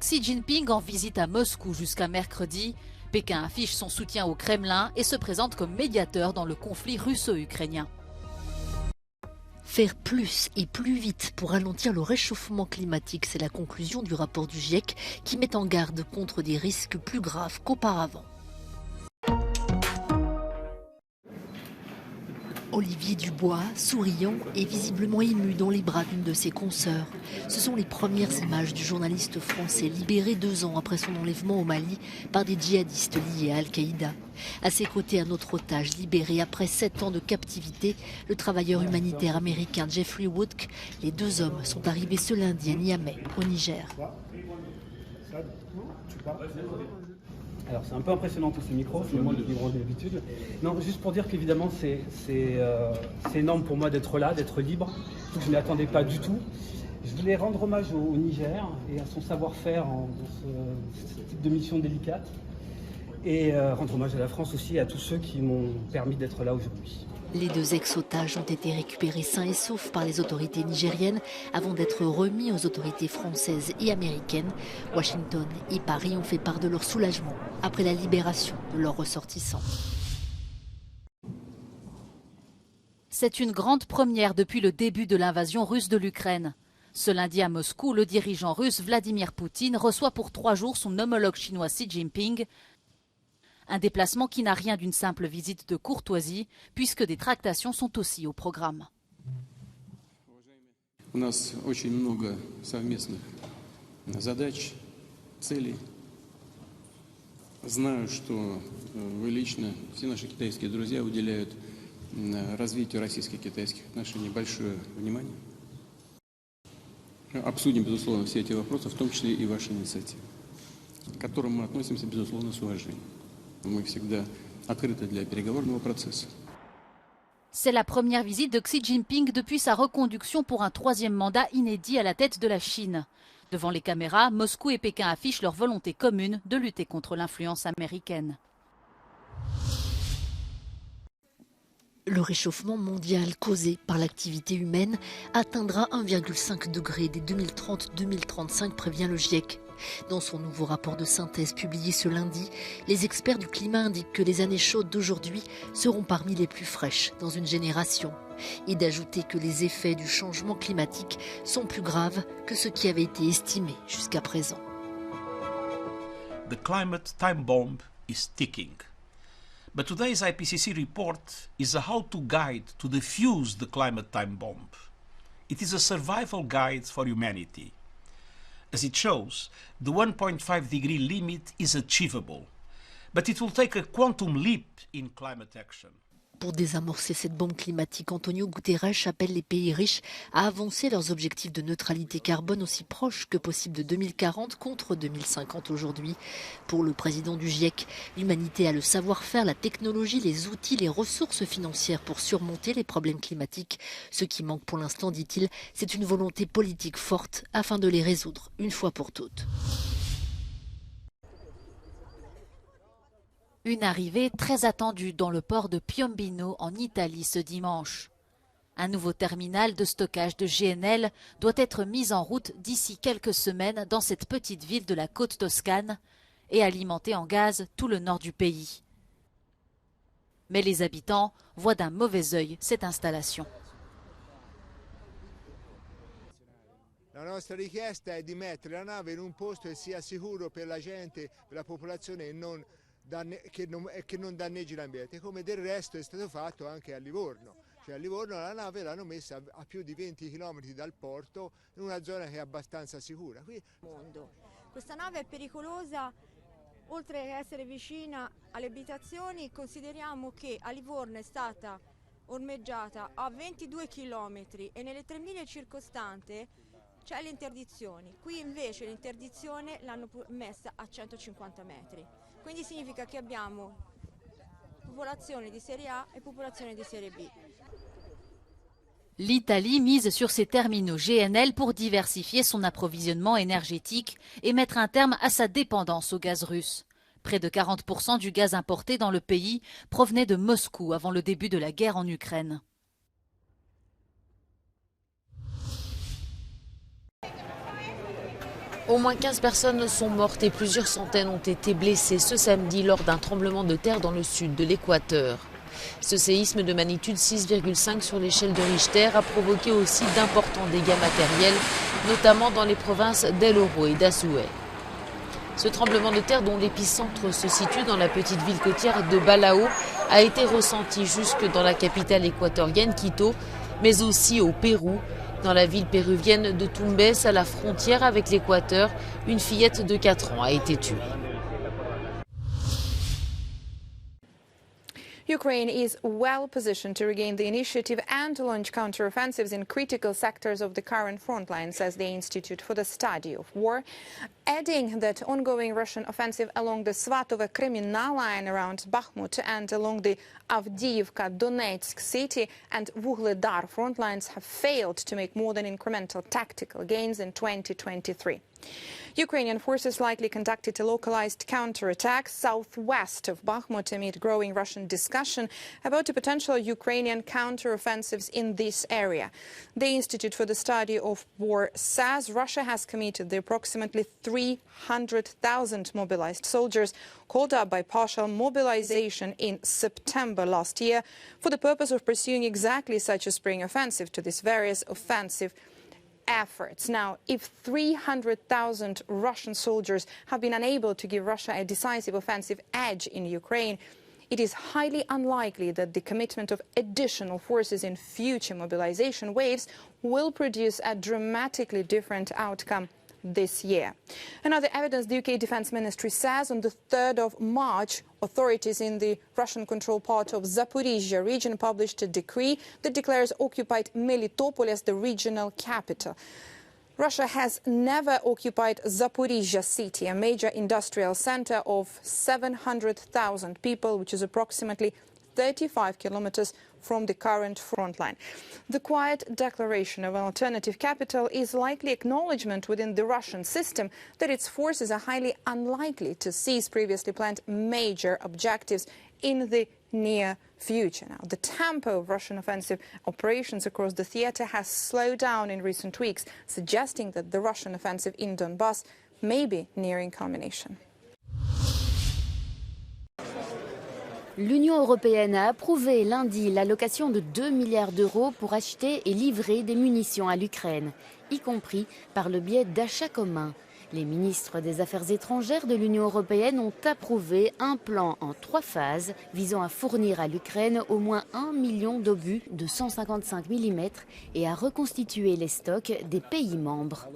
Xi Jinping en visite à Moscou jusqu'à mercredi. Pékin affiche son soutien au Kremlin et se présente comme médiateur dans le conflit russo-ukrainien. Faire plus et plus vite pour ralentir le réchauffement climatique, c'est la conclusion du rapport du GIEC qui met en garde contre des risques plus graves qu'auparavant. Olivier Dubois, souriant et visiblement ému dans les bras d'une de ses consoeurs. Ce sont les premières images du journaliste français libéré 2 ans après son enlèvement au Mali par des djihadistes liés à Al-Qaïda. À ses côtés, un autre otage libéré après 7 ans de captivité, le travailleur humanitaire américain Jeffrey Woodke. Les 2 hommes sont arrivés ce lundi à Niamey, au Niger. Alors c'est un peu impressionnant tous ces micros, c'est moins de vibrer d'habitude. Non, juste pour dire qu'évidemment c'est énorme pour moi d'être là, d'être libre. Je ne m'y attendais pas du tout. Je voulais rendre hommage au Niger et à son savoir-faire dans ce type de mission délicate. Et rendre hommage à la France aussi et à tous ceux qui m'ont permis d'être là aujourd'hui. Les 2 ex-otages ont été récupérés sains et saufs par les autorités nigériennes avant d'être remis aux autorités françaises et américaines. Washington et Paris ont fait part de leur soulagement après la libération de leurs ressortissants. C'est une grande première depuis le début de l'invasion russe de l'Ukraine. Ce lundi à Moscou, le dirigeant russe Vladimir Poutine reçoit pour 3 jours son homologue chinois Xi Jinping. Un déplacement qui n'a rien d'une simple visite de courtoisie, puisque des tractations sont aussi au programme. У нас очень много совместных задач, целей. Знаю, что вы лично, все наши китайские друзья уделяют развитию российско-китайских отношений большое внимание. Обсудим, безусловно, все эти вопросы, в том числе и ваши инициативы, к которым мы относимся, безусловно, с уважением. Мы всегда открыты для переговорного процесса. C'est la première visite de Xi Jinping depuis sa reconduction pour un 3e mandat inédit à la tête de la Chine. Devant les caméras, Moscou et Pékin affichent leur volonté commune de lutter contre l'influence américaine. Le réchauffement mondial causé par l'activité humaine atteindra 1,5 degré dès 2030-2035, prévient le GIEC. Dans son nouveau rapport de synthèse publié ce lundi, les experts du climat indiquent que les années chaudes d'aujourd'hui seront parmi les plus fraîches dans une génération, et d'ajouter que les effets du changement climatique sont plus graves que ce qui avait été estimé jusqu'à présent. The climate time bomb is ticking. But today's IPCC report is a how-to guide to defuse the climate time bomb. It is a survival guide for humanity. As it shows, the 1.5 degree limit is achievable, but it will take a quantum leap in climate action. Pour désamorcer cette bombe climatique, Antonio Guterres appelle les pays riches à avancer leurs objectifs de neutralité carbone aussi proches que possible de 2040 contre 2050 aujourd'hui. Pour le président du GIEC, l'humanité a le savoir-faire, la technologie, les outils, les ressources financières pour surmonter les problèmes climatiques. Ce qui manque pour l'instant, dit-il, c'est une volonté politique forte afin de les résoudre une fois pour toutes. Une arrivée très attendue dans le port de Piombino en Italie ce dimanche. Un nouveau terminal de stockage de GNL doit être mis en route d'ici quelques semaines dans cette petite ville de la côte toscane et alimenter en gaz tout le nord du pays. Mais les habitants voient d'un mauvais œil cette installation. La nostra richiesta è di mettere la nave in un posto che sia sicuro per la gente, per la popolazione e che non danneggi l'ambiente, come del resto è stato fatto anche a Livorno. Cioè a Livorno la nave l'hanno messa a più di 20 km dal porto in una zona che è abbastanza sicura. Questa nave è pericolosa, oltre che essere vicina alle abitazioni, consideriamo che a Livorno è stata ormeggiata a 22 km e nelle 3 miglia circostanti c'è l'interdizione. Qui invece l'interdizione l'hanno messa a 150 metri. Quindi significa che abbiamo popolazione di serie A et popolazione di serie B. L'Italie mise sur ses terminaux GNL pour diversifier son approvisionnement énergétique et mettre un terme à sa dépendance au gaz russe. Près de 40% du gaz importé dans le pays provenait de Moscou avant le début de la guerre en Ukraine. Au moins 15 personnes sont mortes et plusieurs centaines ont été blessées ce samedi lors d'un tremblement de terre dans le sud de l'Équateur. Ce séisme de magnitude 6,5 sur l'échelle de Richter a provoqué aussi d'importants dégâts matériels, notamment dans les provinces d'El Oro et d'Azuay. Ce tremblement de terre, dont l'épicentre se situe dans la petite ville côtière de Balao, a été ressenti jusque dans la capitale équatorienne, Quito, mais aussi au Pérou. Dans la ville péruvienne de Tumbes, à la frontière avec l'Équateur, une fillette de 4 ans a été tuée. Ukraine is well positioned to regain the initiative and to launch counteroffensives in critical sectors of the current front line, says the Institute for the Study of War, adding that ongoing Russian offensive along the Svatove-Kreminna line around Bakhmut and along the Avdiivka-Donetsk city and Vuhledar front lines have failed to make more than incremental tactical gains in 2023. Ukrainian forces likely conducted a localized counterattack southwest of Bakhmut amid growing Russian discussion about a potential Ukrainian counteroffensives in this area. The Institute for the Study of War says Russia has committed the approximately 300,000 mobilized soldiers called up by partial mobilization in September last year for the purpose of pursuing exactly such a spring offensive to these various offensive efforts. Now, if 300,000 Russian soldiers have been unable to give Russia a decisive offensive edge in Ukraine, it is highly unlikely that the commitment of additional forces in future mobilization waves will produce a dramatically different outcome this year. Another evidence, the UK Defence Ministry says on the 3rd of March, authorities in the Russian-controlled part of Zaporizhzhia region published a decree that declares occupied Melitopol as the regional capital. Russia has never occupied Zaporizhzhia city, a major industrial center of 700,000 people, which is approximately 35 kilometers from the current front line. The quiet declaration of an alternative capital is likely acknowledgement within the Russian system that its forces are highly unlikely to seize previously planned major objectives in the near future. Now, the tempo of Russian offensive operations across the theater has slowed down in recent weeks, suggesting that the Russian offensive in Donbass may be nearing culmination. L'Union européenne a approuvé lundi l'allocation de 2 milliards d'euros pour acheter et livrer des munitions à l'Ukraine, y compris par le biais d'achats communs. Les ministres des Affaires étrangères de l'Union européenne ont approuvé un plan en 3 phases visant à fournir à l'Ukraine au moins 1 million d'obus de 155 mm et à reconstituer les stocks des pays membres.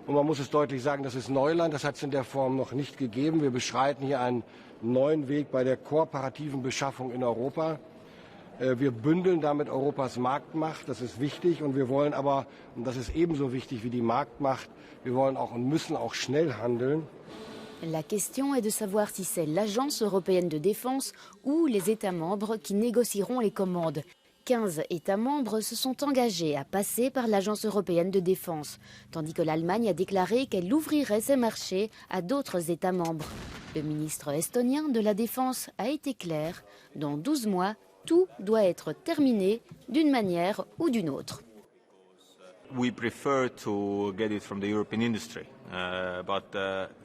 Und man muss es deutlich sagen, das ist Neuland, das hat es in der Form noch nicht gegeben. Wir beschreiten hier einen neuen Weg bei der kooperativen Beschaffung in Europa. Wir bündeln damit Europas Marktmacht, das ist wichtig. Und wir wollen aber, und das ist ebenso wichtig wie die Marktmacht, wir wollen auch und müssen auch schnell handeln. La question est de savoir si c'est l'Agence européenne de défense ou les États membres qui négocieront les commandes. 15 États membres se sont engagés à passer par l'Agence européenne de défense, tandis que l'Allemagne a déclaré qu'elle ouvrirait ses marchés à d'autres États membres. Le ministre estonien de la Défense a été clair, dans 12 mois, tout doit être terminé d'une manière ou d'une autre. We prefer to get it from the European industry, but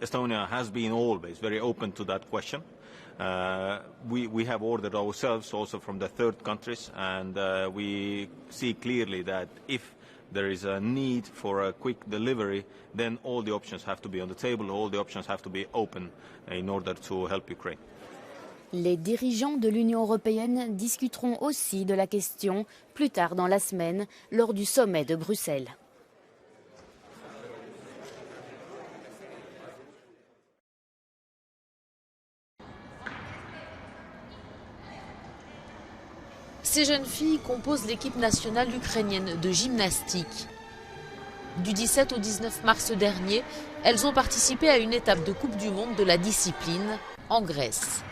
Estonia has been always very open to that question. We have ordered ourselves also from the third countries, and we see clearly that if there is a need for a quick delivery, then all the options have to be on the table, all the options have to be open in order to help Ukraine. Les dirigeants de l'Union européenne discuteront aussi de la question plus tard dans la semaine lors du sommet de Bruxelles. Ces jeunes filles composent l'équipe nationale ukrainienne de gymnastique. Du 17 au 19 mars dernier, elles ont participé à une étape de Coupe du Monde de la discipline en Grèce.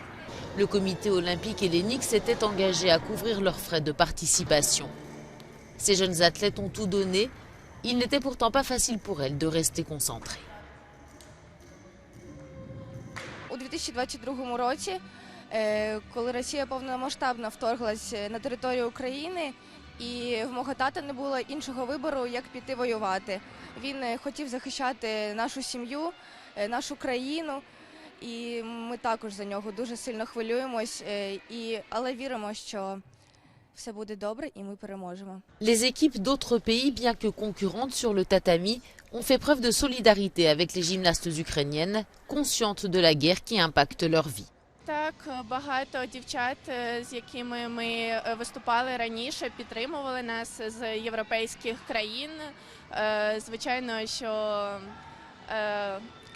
Le comité olympique hellénique s'était engagé à couvrir leurs frais de participation. Ces jeunes athlètes ont tout donné. Il n'était pourtant pas facile pour elles de rester concentrées. У 2022 році, коли Росія повномасштабно вторглась на територію України, і в мого тата не було іншого вибору, як піти воювати. Він хотів захищати нашу сім'ю, нашу країну. І ми також за нього дуже сильно хвилюємось, але віримо, що все буде добре і ми переможемо. Les équipes d'autres pays, bien que concurrentes sur le tatami, ont fait preuve de solidarité avec les gymnastes ukrainiennes, conscientes de la guerre qui impacte leur vie. Так, багато дівчат, з якими ми виступали раніше, підтримували нас з європейських країн. Звичайно, що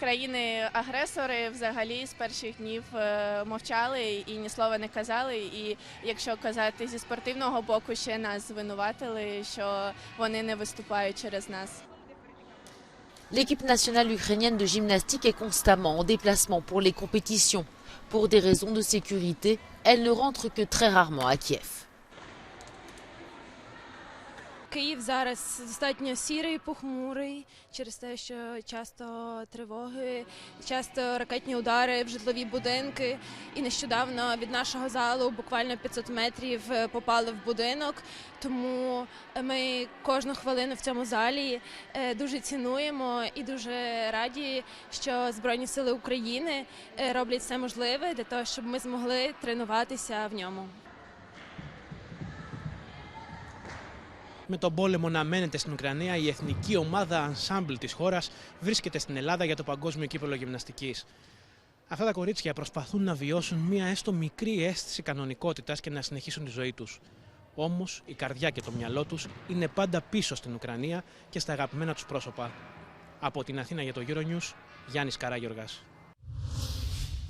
країни-агресори взагалі з перших днів мовчали і ні слова не казали. І якщо казати зі спортивного боку, ще нас звинуватили, що вони не виступають через нас. L'équipe nationale ukrainienne de gymnastique est constamment en déplacement pour les compétitions. Pour des raisons de sécurité, elle ne rentre que très rarement à Kiev. Київ зараз достатньо сірий, похмурий, через те, що часто тривоги, часто ракетні удари в житлові будинки. І нещодавно від нашого залу буквально 500 метрів попали в будинок. Тому ми кожну хвилину в цьому залі дуже цінуємо і дуже раді, що Збройні Сили України роблять все можливе для того, щоб ми змогли тренуватися в ньому. Με τον πόλεμο να μένεται στην Ουκρανία, η εθνική ομάδα ensemble της χώρας βρίσκεται στην Ελλάδα για το Παγκόσμιο Κύπελλο Γυμναστικής. Αυτά τα κορίτσια προσπαθούν να βιώσουν μία έστω μικρή αίσθηση κανονικότητας και να συνεχίσουν τη ζωή τους. Όμως η καρδιά και το μυαλό τους είναι πάντα πίσω στην Ουκρανία και στα αγαπημένα τους πρόσωπα. Από την Αθήνα για το Euronews, Γιάννης Καράγιοργας.